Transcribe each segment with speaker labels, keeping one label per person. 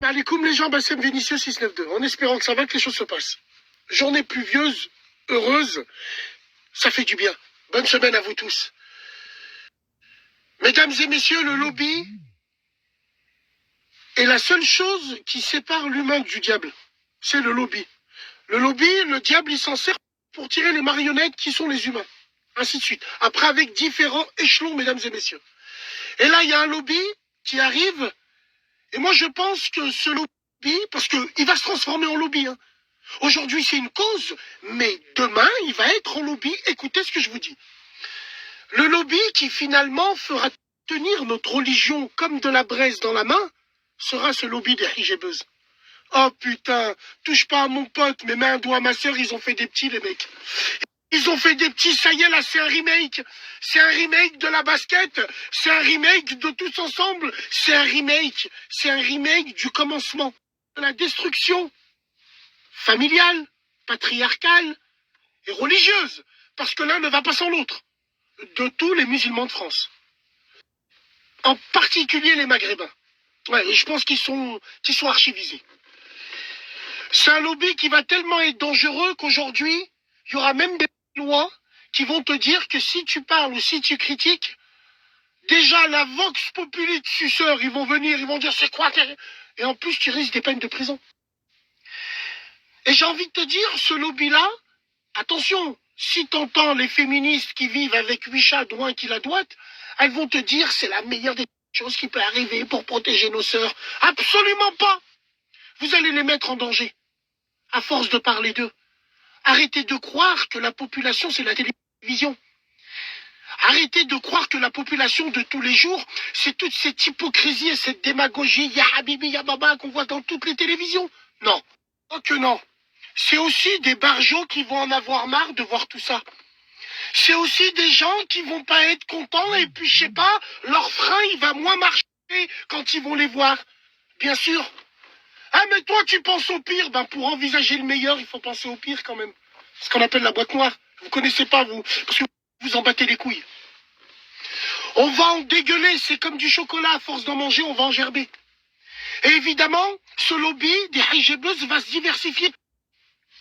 Speaker 1: Alikoum les gens, Bassem Vénitieux 692, en espérant que ça va, que les choses se passent. Journée pluvieuse, heureuse, ça fait du bien. Bonne semaine à vous tous. Mesdames et messieurs, le lobby est la seule chose qui sépare l'humain du diable. C'est le lobby. Le lobby, le diable, il s'en sert pour tirer les marionnettes qui sont les humains. Ainsi de suite. Après, avec différents échelons, mesdames et messieurs. Et là, il y a un lobby qui arrive. Et moi, je pense que ce lobby, parce qu'il va se transformer en lobby. Hein. Aujourd'hui, c'est une cause, mais demain, il va être en lobby. Écoutez ce que je vous dis. Le lobby qui, finalement, fera tenir notre religion comme de la braise dans la main, sera ce lobby des hijabeuses. Oh putain, touche pas à mon pote, mais mets un doigt à ma sœur, ils ont fait des petits, les mecs. Ils ont fait des petits, ça y est, là, c'est un remake. C'est un remake de la basket. C'est un remake de tous ensemble. C'est un remake. C'est un remake du commencement. De la destruction familiale, patriarcale et religieuse. Parce que l'un ne va pas sans l'autre. De tous les musulmans de France. En particulier les maghrébins. Ouais, et je pense qu'ils sont archivisés. C'est un lobby qui va tellement être dangereux qu'aujourd'hui, il y aura même des lois qui vont te dire que si tu parles ou si tu critiques, déjà la vox populi de suceurs, ils vont venir, ils vont dire c'est quoi? Et en plus, tu risques des peines de prison. Et j'ai envie de te dire, ce lobby-là, attention, si tu entends les féministes qui vivent avec 8 chats, dont un qui la doite, elles vont te dire c'est la meilleure des choses qui peut arriver pour protéger nos sœurs. Absolument pas. Vous allez les mettre en danger, à force de parler d'eux. Arrêtez de croire que la population, c'est la télévision. Arrêtez de croire que la population de tous les jours, c'est toute cette hypocrisie et cette démagogie, ya habibi, ya baba, qu'on voit dans toutes les télévisions. Non. Oh que non. C'est aussi des barjots qui vont en avoir marre de voir tout ça. C'est aussi des gens qui vont pas être contents et puis, je sais pas, leur frein, il va moins marcher quand ils vont les voir. Bien sûr. Ah, mais toi, tu penses au pire. Ben, pour envisager le meilleur, il faut penser au pire quand même. Ce qu'on appelle la boîte noire. Vous connaissez pas, vous, parce que vous en battez les couilles. On va en dégueuler, c'est comme du chocolat, à force d'en manger, on va en gerber. Et évidemment, ce lobby des hijabeuses va se diversifier.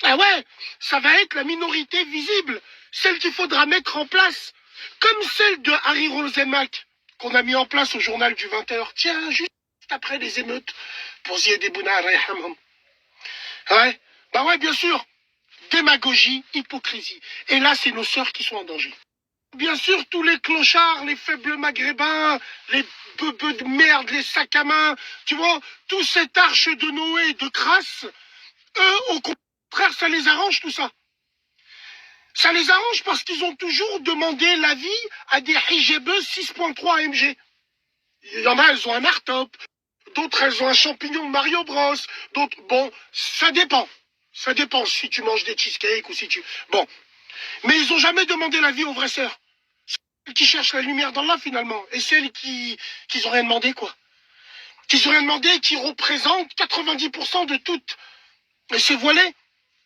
Speaker 1: Ah ouais, ça va être la minorité visible, celle qu'il faudra mettre en place, comme celle de Harry Rosemak, qu'on a mis en place au journal du 20h. Tiens, juste après les émeutes, pour Zied Bouna Rayhamham. Ouais, bah ouais, bien sûr. Démagogie, hypocrisie. Et là, c'est nos sœurs qui sont en danger. Bien sûr, tous les clochards, les faibles maghrébins, les bebeux de merde, les sacs à main, tu vois, tout cette arche de Noé de crasse, eux, au contraire, ça les arrange tout ça. Ça les arrange parce qu'ils ont toujours demandé l'avis à des hijabeuses 6.3 AMG. Il y en a, elles ont un art-top. D'autres, elles ont un champignon de Mario Bros. D'autres, bon, ça dépend. Ça dépend si tu manges des cheesecakes ou si tu... Bon. Mais ils n'ont jamais demandé l'avis aux vraies sœurs. Celles qui cherchent la lumière dans l'âme, finalement. Et celles qui n'ont rien demandé, quoi. Qui n'ont rien demandé, qui représentent 90% de toutes. Et c'est voilé.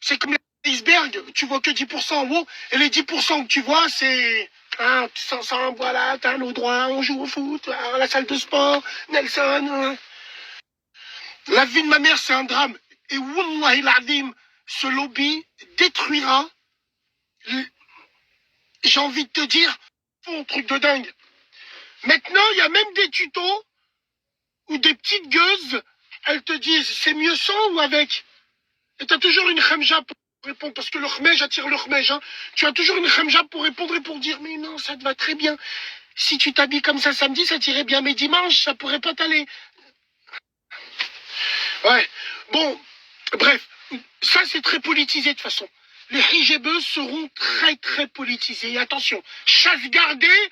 Speaker 1: C'est comme l'iceberg. Tu vois que 10% en haut. Et les 10% que tu vois, c'est... Ah, tu sens ça, voilà, t'as l'eau droit, on joue au foot, à la salle de sport, Nelson... La vie de ma mère, c'est un drame. Et Wallahi l'Adim, ce lobby détruira, j'ai envie de te dire, un truc de dingue. Maintenant, il y a même des tutos où des petites gueuses, elles te disent, c'est mieux sans ou avec? Et tu as toujours une khamja pour répondre, parce que le khmej attire le khmej. Hein. Tu as toujours une khamja pour répondre et pour dire, mais non, ça te va très bien. Si tu t'habilles comme ça samedi, ça t'irait bien, mais dimanche, ça pourrait pas t'aller. Ouais, bon, bref, ça c'est très politisé de toute façon. Les hijabeuses seront très très politisées. Et attention, chasse gardée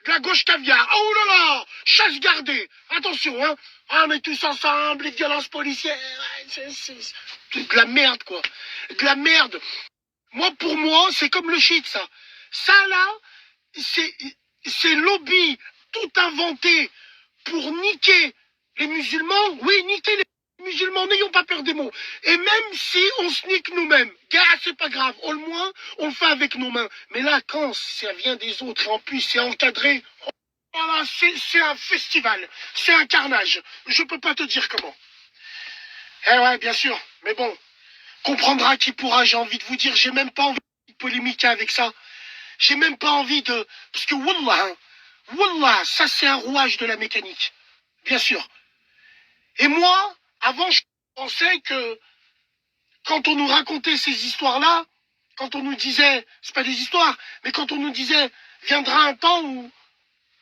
Speaker 1: de la gauche caviar. Oh là là, chasse gardée. Attention, hein. Ah mais tous ensemble, les violences policières, c'est de la merde quoi. De la merde. Moi pour moi, c'est comme le shit ça. Ça là, c'est lobby tout inventé pour niquer les musulmans. Oui, niquer les musulmans, n'ayons pas peur des mots. Et même si on se nique nous-mêmes, gars, c'est pas grave. Au moins, on le fait avec nos mains. Mais là, quand ça vient des autres, et en plus c'est encadré, voilà, c'est un festival. C'est un carnage. Je peux pas te dire comment. Eh ouais, bien sûr. Mais bon, comprendra qui pourra, j'ai envie de vous dire, j'ai même pas envie de polémiquer avec ça. J'ai même pas envie de... Parce que Wallah, hein, Wallah, ça c'est un rouage de la mécanique. Bien sûr. Et moi, avant, je pensais que quand on nous racontait ces histoires-là, quand on nous disait, c'est pas des histoires, mais quand on nous disait, viendra un temps où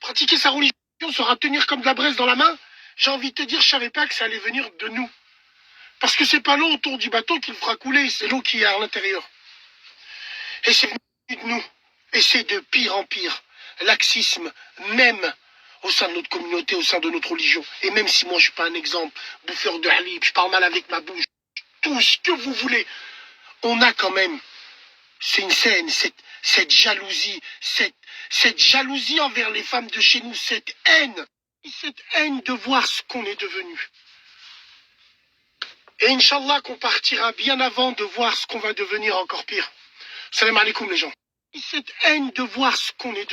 Speaker 1: pratiquer sa religion sera tenir comme de la braise dans la main, j'ai envie de te dire, je savais pas que ça allait venir de nous. Parce que c'est pas l'eau autour du bateau qui le fera couler, c'est l'eau qui est à l'intérieur. Et c'est venu de nous. Et c'est de pire en pire. Laxisme, même au sein de notre communauté, au sein de notre religion. Et même si moi je suis pas un exemple, bouffeur de halib, je parle mal avec ma bouche, tout ce que vous voulez, on a quand même, c'est une scène, cette jalousie, cette jalousie envers les femmes de chez nous, cette haine de voir ce qu'on est devenu. Et Inch'Allah qu'on partira bien avant de voir ce qu'on va devenir encore pire. Salam alaikum les gens. Cette haine de voir ce qu'on est devenu.